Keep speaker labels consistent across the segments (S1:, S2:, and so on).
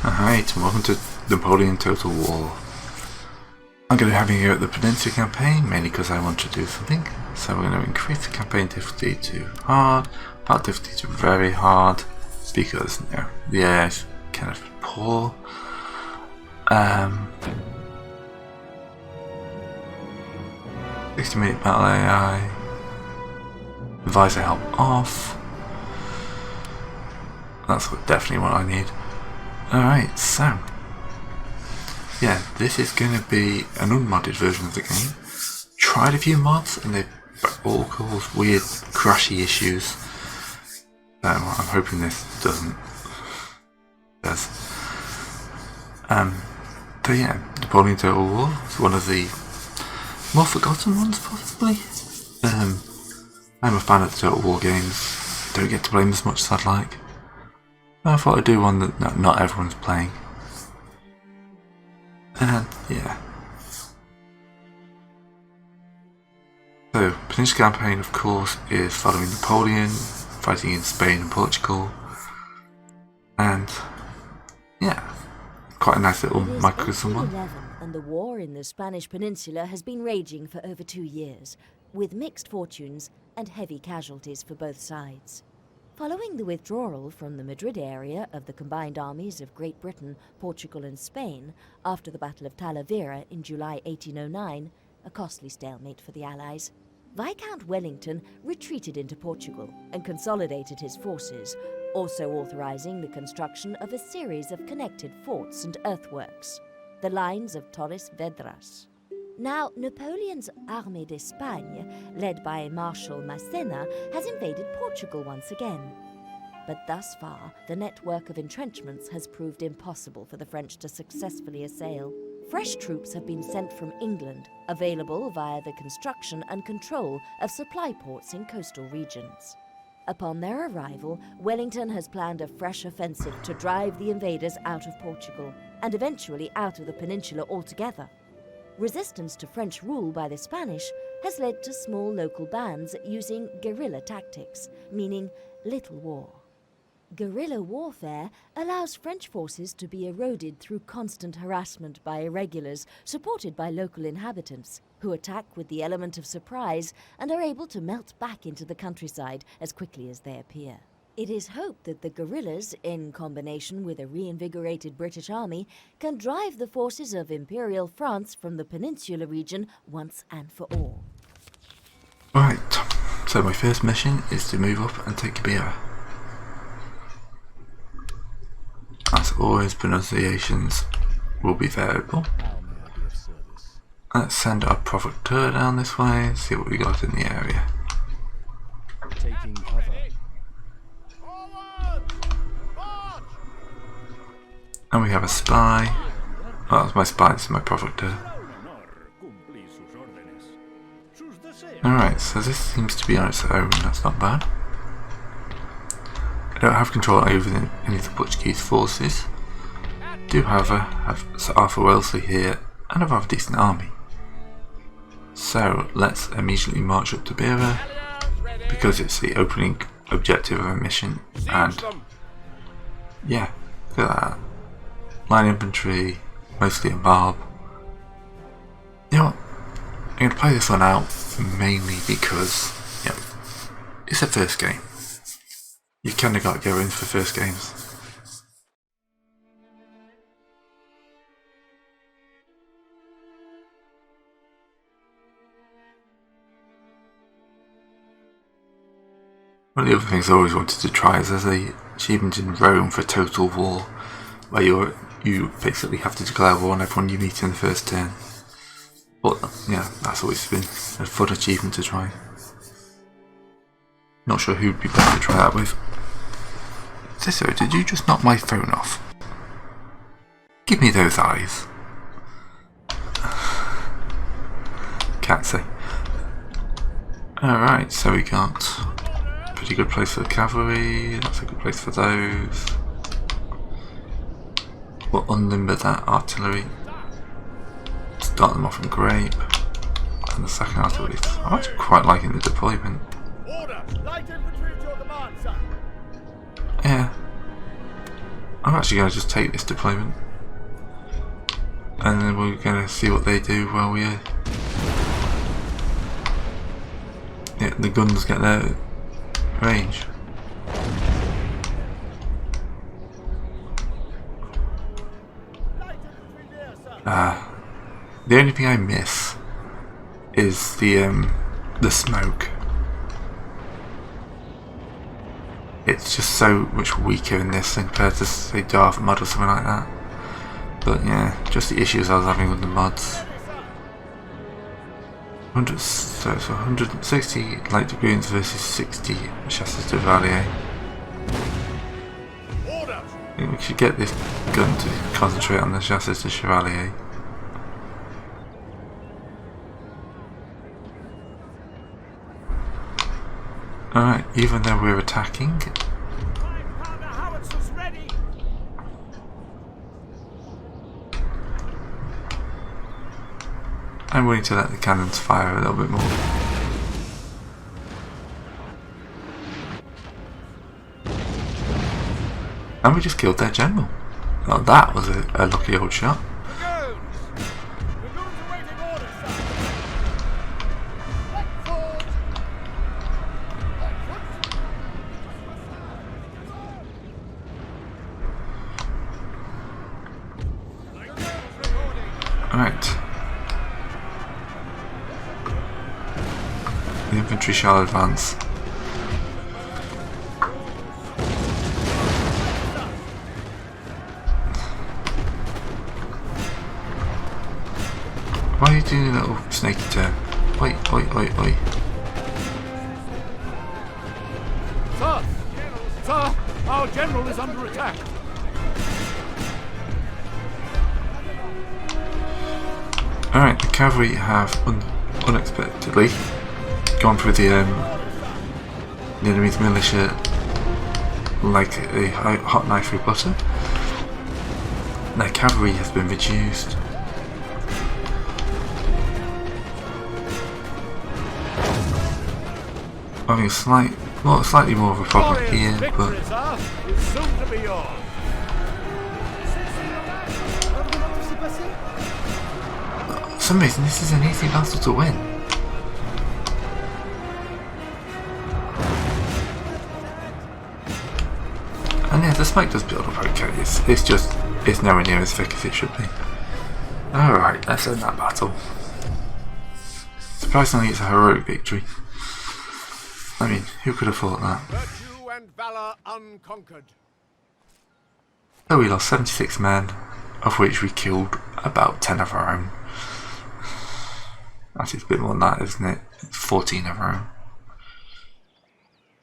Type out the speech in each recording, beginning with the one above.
S1: Alright, and welcome to Napoleon Total War. I'm going to be having you at the Peninsula campaign, mainly because I want to do something. So we're going to increase the campaign difficulty to hard, hard difficulty to very hard, because the AI is kind of poor. 60-minute battle AI. Advisor help off. That's definitely what I need. Alright, so yeah, this is going to be an unmodded version of the game. Tried a few mods and they all cause weird crashy issues. So I'm hoping this doesn't. So yeah, Napoleon Total War is one of the more forgotten ones possibly. I'm a fan of the Total War games. Don't get to play them as much as I'd like. I thought I'd do one that not everyone's playing. And yeah. So, Peninsula campaign of course is following Napoleon, fighting in Spain and Portugal. And yeah, quite a nice little microcosm one.
S2: And the war in the Spanish Peninsula has been raging for over 2 years, with mixed fortunes and heavy casualties for both sides. Following the withdrawal from the Madrid area of the combined armies of Great Britain, Portugal and Spain after the Battle of Talavera in July 1809, a costly stalemate for the Allies, Viscount Wellington retreated into Portugal and consolidated his forces, also authorizing the construction of a series of connected forts and earthworks, the lines of Torres Vedras. Now, Napoleon's Armée d'Espagne, led by Marshal Massena, has invaded Portugal once again. But thus far, the network of entrenchments has proved impossible for the French to successfully assail. Fresh troops have been sent from England, available via the construction and control of supply ports in coastal regions. Upon their arrival, Wellington has planned a fresh offensive to drive the invaders out of Portugal, and eventually out of the peninsula altogether. Resistance to French rule by the Spanish has led to small local bands using guerrilla tactics, meaning little war. Guerrilla warfare allows French forces to be eroded through constant harassment by irregulars supported by local inhabitants, who attack with the element of surprise and are able to melt back into the countryside as quickly as they appear. It is hoped that the guerrillas, in combination with a reinvigorated British army, can drive the forces of Imperial France from the Peninsula region once and for all.
S1: Right, so my first mission is to move up and take Beira. As always, pronunciations will be variable. Let's send our provocateur down this way and see what we got in the area.
S3: Taking cover.
S1: And we have a spy. Oh, that's my spy, this is my provocateur. Alright, so this seems to be on its own, that's not bad. I don't have control over any of the Portuguese forces. Do, however, have Sir Arthur Wellesley here and a rather decent army. So let's immediately march up to Beira, because it's the opening objective of a mission, and yeah, look at that. Line infantry, mostly a mob. You know what? I'm going to play this one out mainly because, it's a first game. You kind of got to go in for first games. One of the other things I always wanted to try is there's an achievement in Rome for Total War, where you basically have to declare war on everyone you meet in the first turn. But yeah, that's always been a fun achievement to try. Not sure who'd be best to try that with. Cicero, did you just knock my phone off? Give me those eyes. Can't say. Alright, so we got a pretty good place for the cavalry, that's a good place for those. We'll unlimber that artillery. Start them off in grape. And the second artillery. I'm actually quite liking the deployment. Yeah. I'm actually going to just take this deployment, and then we're going to see what they do while we the guns get their range. The only thing I miss is the smoke. It's just so much weaker in this thing compared to, say, Darth Mod or something like that. But yeah, just the issues I was having with the mods. 160 light dragoons versus 60 chassis de Valier. I think we should get this gun to concentrate on the chassis de Chevalier. Alright, even though we're attacking, I'm willing to let the cannons fire a little bit more. And we just killed their general. Now that was a lucky old shot. Alright. The infantry shall advance. Why are you doing a little snaky turn? Oi, oi, oi, oi.
S3: Sir! Sir! Our general is under attack!
S1: Alright, the cavalry have unexpectedly gone through the enemy's militia like a hot knife through butter. Their cavalry has been reduced. Having a slightly more of a problem here, but for some reason this is an easy battle to win. And yeah, the smoke does build up okay. It's nowhere near as thick as it should be. Alright, let's end that battle. Surprisingly, it's a heroic victory. I mean, who could have thought that?
S3: Virtue and valor unconquered.
S1: So we lost 76 men, of which we killed about 10 of our own. Actually, it's a bit more than that, isn't it? 14 of our own.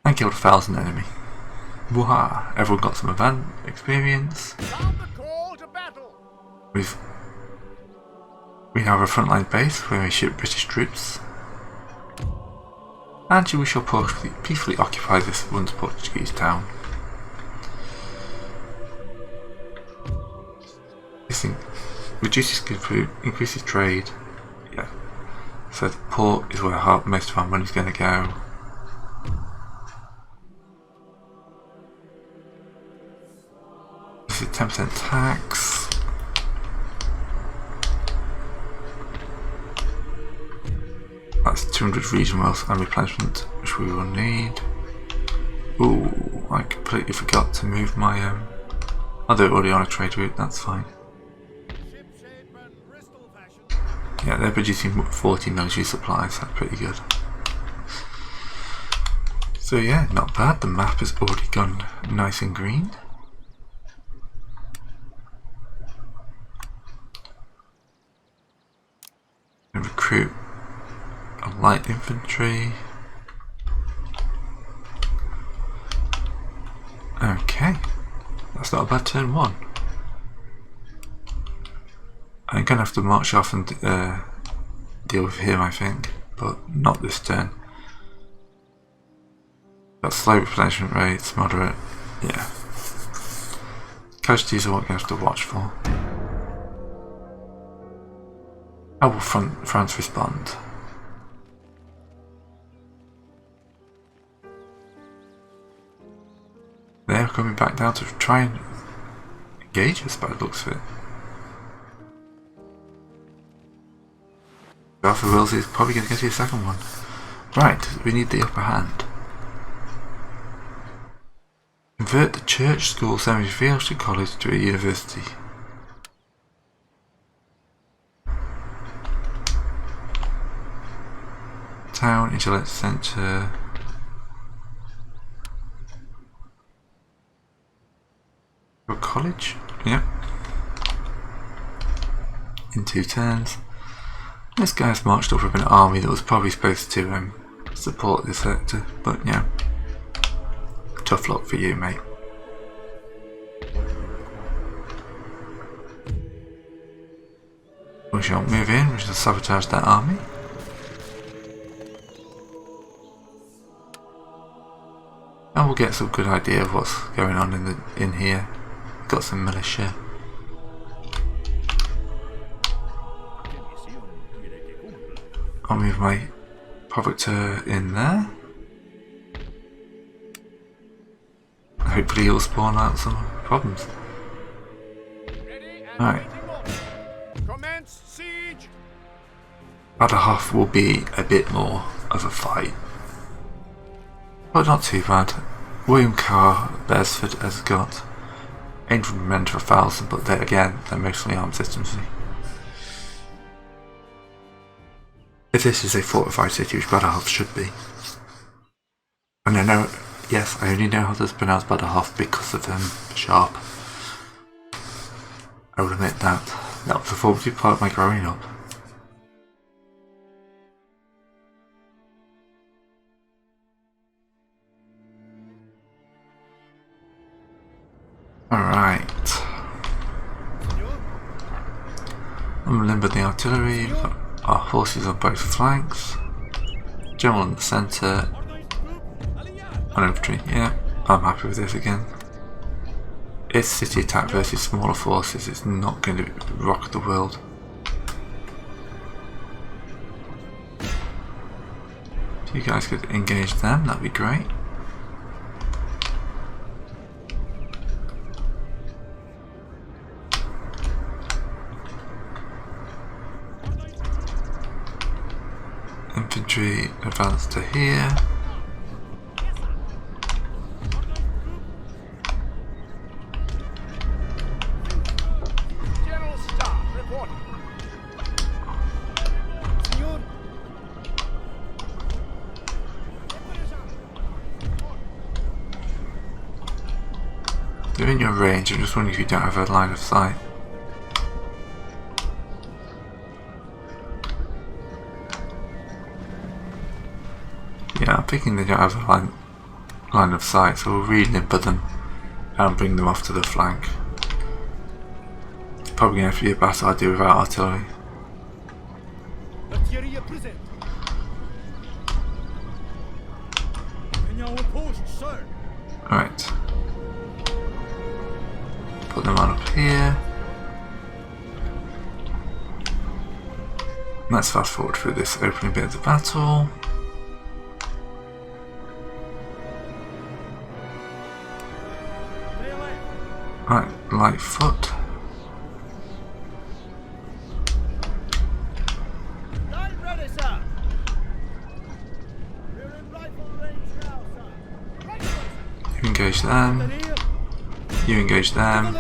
S1: And killed 1,000 enemy. Wah! Everyone got some event experience. We now have a frontline base where we ship British troops. And we shall peacefully occupy this once Portuguese town. This thing reduces food, increases trade. Yeah. So the port is where most of our money is going to go. This is 10% tax. That's 200 region wealth and replenishment, which we will need. Ooh, I completely forgot to move my I'll do it already on a trade route, that's fine. Yeah, they're producing 40 military supplies, that's pretty good. So yeah, not bad, the map has already gone nice and green. And recruit a light infantry. Okay, that's not a bad turn one. I'm gonna have to march off and deal with him, I think, but not this turn. Got slow replenishment rates, moderate, yeah. Casualties are what you have to watch for. How will France respond? They're coming back down to try and engage us by the looks of it. Arthur Wellesley is probably going to get you a second one. Right, we need the upper hand. Convert the church, school, cemetery, theological college to a university. Town, intellect centre. A college? Yep. In 2 turns. This guy's marched up with an army that was probably supposed to support this sector, but yeah. Tough luck for you, mate. We shall move in, we shall sabotage that army. And we'll get some good idea of what's going on in here. Got some militia. I'll move my provocateur in there. Hopefully he'll spawn out some problems. Alright.
S3: Commence siege.
S1: Badajoz will be a bit more of a fight. But not too bad. William Carr, Beresford has got 800 men to 1,000, but they're mostly armed systems. If this is a fortified city, which Badajoz should be. And I know, yes, I only know how to pronounce Badajoz because of Sharp. I will admit that. That was a formative part of my growing up. Alright. I'm limbering the artillery. We've got our horses on both flanks. General in the centre. On infantry, yeah. I'm happy with this again. It's city attack versus smaller forces. It's not going to rock the world. If you guys could engage them, that'd be great. Infantry advance to here.
S3: General Staff reporting.
S1: They're in your range. I'm just wondering if you don't have a line of sight. Yeah, I'm thinking they don't have a line of sight, so we'll re-limber them and bring them off to the flank. It's probably going to have to be a battle I do without artillery. Right. Put them on up here. Let's fast forward through this opening bit of the battle. Right, light foot. You engage them. You engage them.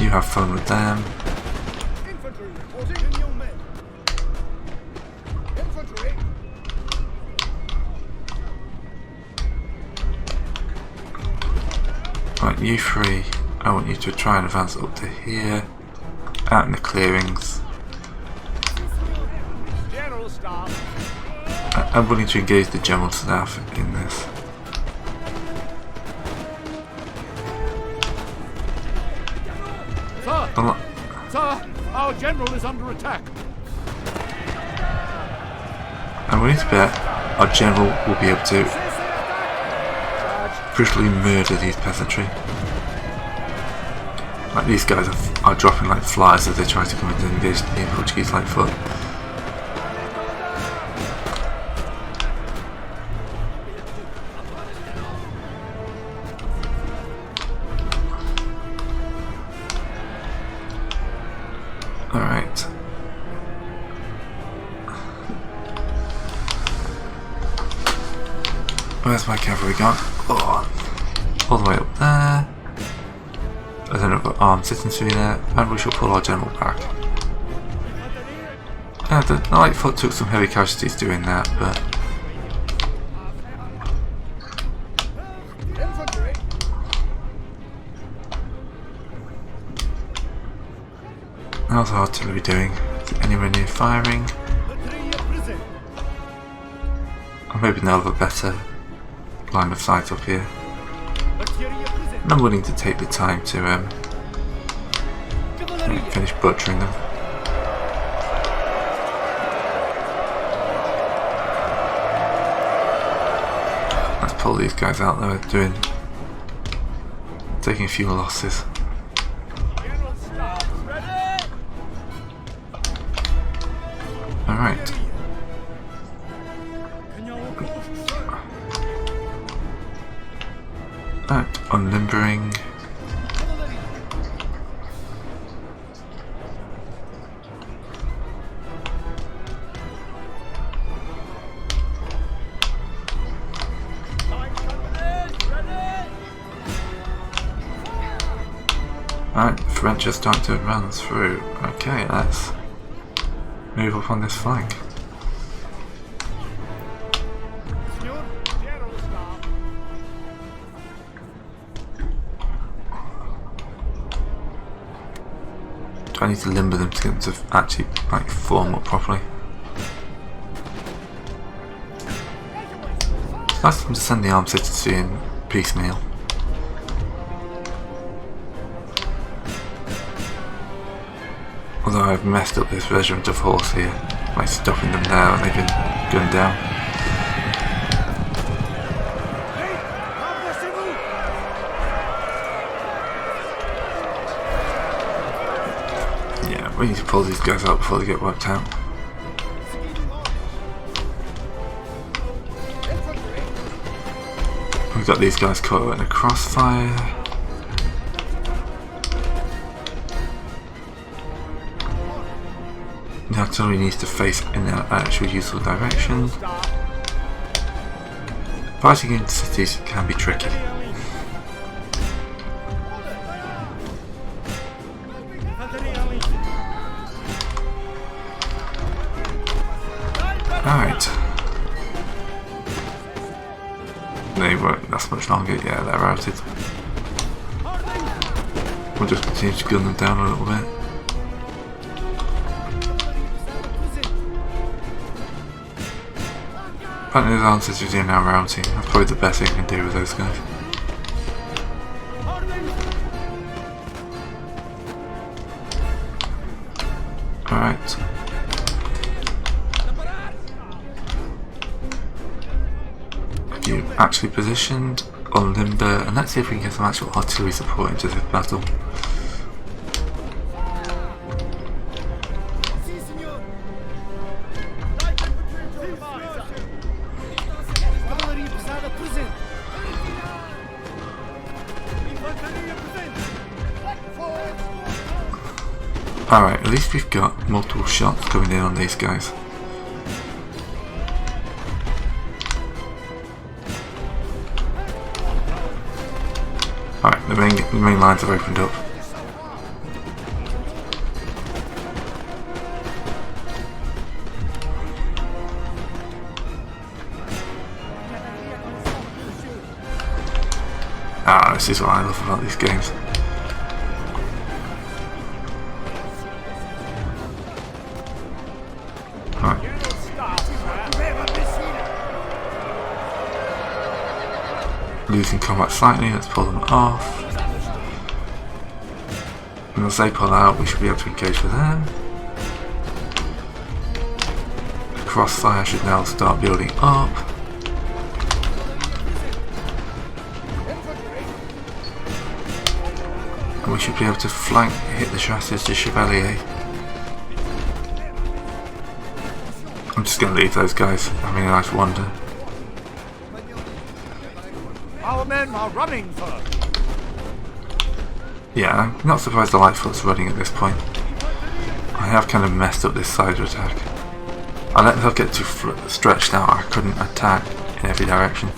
S1: You have fun with them. Right, you three. I want you to try and advance up to here, out in the clearings.
S3: General Staff.
S1: I'm willing to engage the general staff in this.
S3: Sir! Sir! Our general is under attack.
S1: I'm willing to bet our general will be able to brutally murder these peasantry. Like these guys are dropping like flies as they try to come into engage the Portuguese light foot. Alright. Where's my cavalry gone? Oh, all the way up there. I don't know if I've got armed citizenry there, and we shall pull our general back. Yeah, the Lightfoot took some heavy casualties doing that, but how's our artillery doing? Is it anywhere near firing? Or maybe they'll have a better line of sight up here. And I'm willing to take the time to finish butchering them. Let's pull these guys out though, taking a few losses. Alright. Right, unlimbering. Alright, the French are starting to run through. Okay, let's move up on this flank. Do I need to limber them to get them to actually form up properly? It's nice of them to send the armed citizenry in piecemeal. Although I've messed up this regiment of horse here by stopping them now and they've been gunned down. Yeah, we need to pull these guys out before they get wiped out. We've got these guys caught in a crossfire. The artillery needs to face in their actual useful direction. Fighting in cities can be tricky. Alright. They won't last much longer. Yeah, they're routed. We'll just continue to gun them down a little bit. Apparently those answers are now routing. That's probably the best thing I can do with those guys. Alright. You actually positioned on limber, and let's see if we can get some actual artillery support into this battle. Alright, at least we've got multiple shots coming in on these guys. Alright, the main lines have opened up. Ah, this is what I love about these games. Losing combat slightly, let's pull them off. And as they pull out, we should be able to engage with them. The crossfire should now start building up. And we should be able to flank, hit the chassis de Chevalier. I'm just going to leave those guys having a nice wander.
S3: Our men are running, sir.
S1: Yeah, I'm not surprised the Lightfoot's running at this point. I have kind of messed up this side attack. I let myself get too stretched out. I couldn't attack in every direction.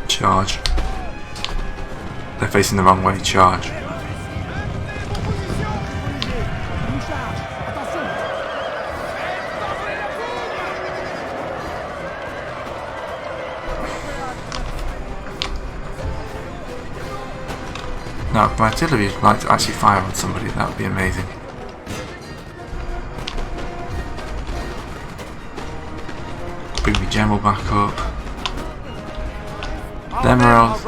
S1: Charge. They're facing the wrong way. Charge. Now, if my artillery would like to actually fire on somebody, that would be amazing. Bring the general back up. Them are.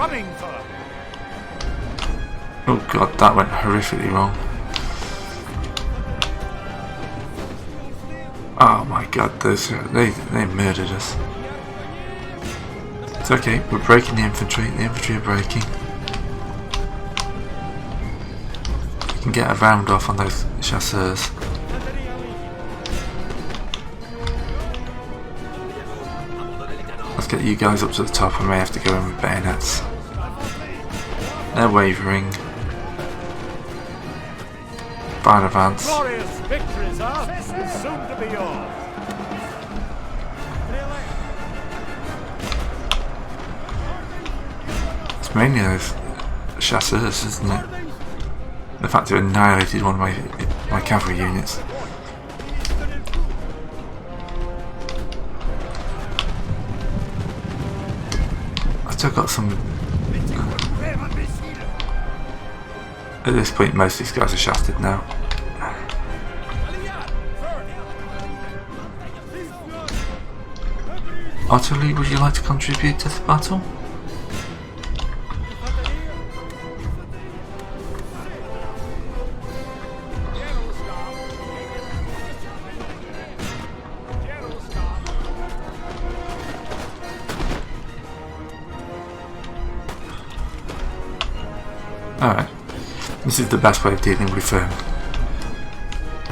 S1: Oh god, that went horrifically wrong. Oh my god, they murdered us. It's okay, we're breaking the infantry are breaking. We can get a round off on those chasseurs. Let's get you guys up to the top. I may have to go in with bayonets. They're wavering. Fire advance.
S3: Glorious victory, sir, is soon to be yours.
S1: It's mainly those chasseurs, isn't it? The fact it annihilated one of my cavalry units. I've still got some. At this point, most of these guys are shafted now. Artillery, would you like to contribute to the battle? Alright, this is the best way of dealing with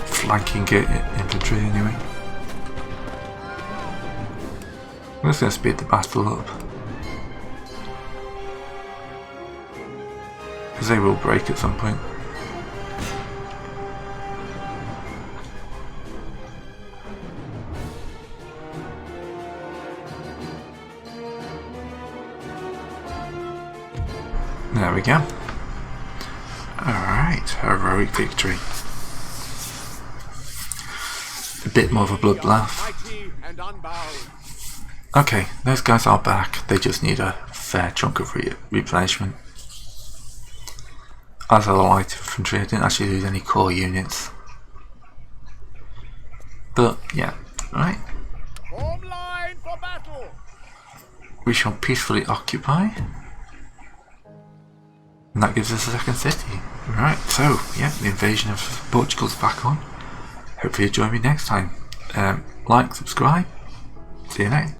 S1: flanking infantry anyway. I'm just going to speed the battle up, because they will break at some point. There we go. Alright, heroic victory. A bit more of a bloodbath. Okay, those guys are back. They just need a fair chunk of replenishment. As are the light infantry, I didn't actually lose any core units. But, yeah, right.
S3: Form line for battle.
S1: We shall peacefully occupy. And that gives us a second city. Right, so, yeah, the invasion of Portugal's back on. Hopefully you'll join me next time. Like, subscribe. See you next.